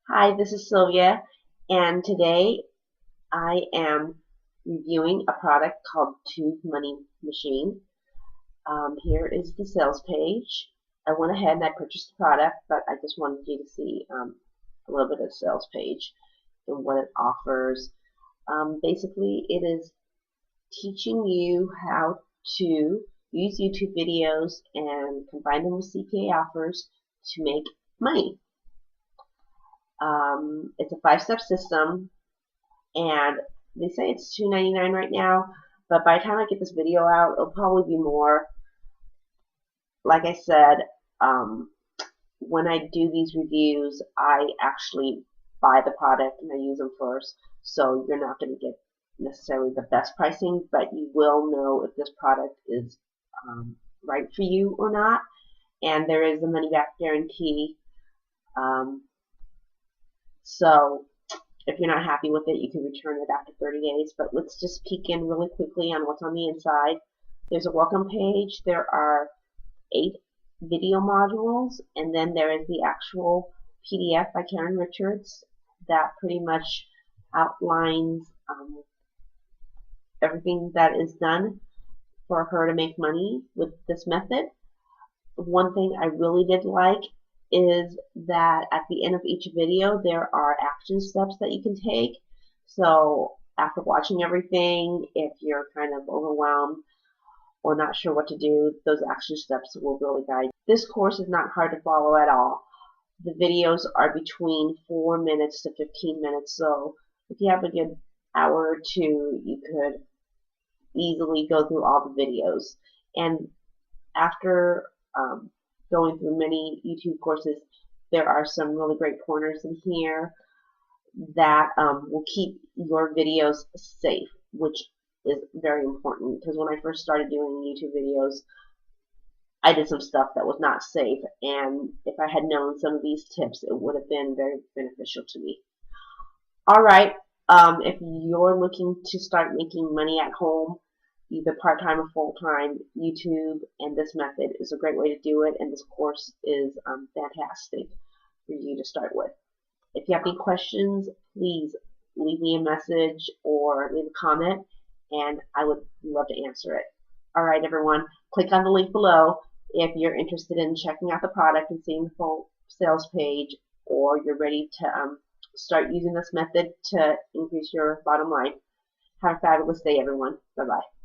Hi, this is Sylvia, and today I am reviewing a product called Tube Money Machine. Here is the sales page. I went ahead and I purchased the product, but I just wanted you to see a little bit of the sales page and what it offers. Basically, it is teaching you how to use YouTube videos and combine them with CPA offers to make money. It's a 5-step system, and they say it's $2.99 right now, but by the time I get this video out, it'll probably be more. Like I said, um, when I do these reviews, I actually buy the product and I use them first, so you're not going to get necessarily the best pricing, but you will know if this product is right for you or not, and there is a money back guarantee. Um, so if you're not happy with it, you can return it after 30 days. But let's just peek in really quickly on what's on the inside. There's a welcome page. There are 8 video modules, and then there is the actual PDF by Karen Richards that pretty much outlines everything that is done for her to make money with this method. One thing I really did like is that at the end of each video there are action steps that you can take. So after watching everything, if you're kind of overwhelmed or not sure what to do, those action steps will really guide you. This course is not hard to follow at all. The videos are between 4 minutes to 15 minutes, so if you have a good hour or two, you could easily go through all the videos. And after going through many YouTube courses, there are some really great pointers in here that will keep your videos safe, which is very important, because when I first started doing YouTube videos, I did some stuff that was not safe, and if I had known some of these tips, it would have been very beneficial to me. Alright, if you're looking to start making money at home, either part-time or full-time, YouTube and this method is a great way to do it, and this course is fantastic for you to start with. If you have any questions, please leave me a message or leave a comment, and I would love to answer it. Alright everyone, click on the link below if you're interested in checking out the product and seeing the full sales page, or you're ready to start using this method to increase your bottom line. Have a fabulous day everyone. Bye bye.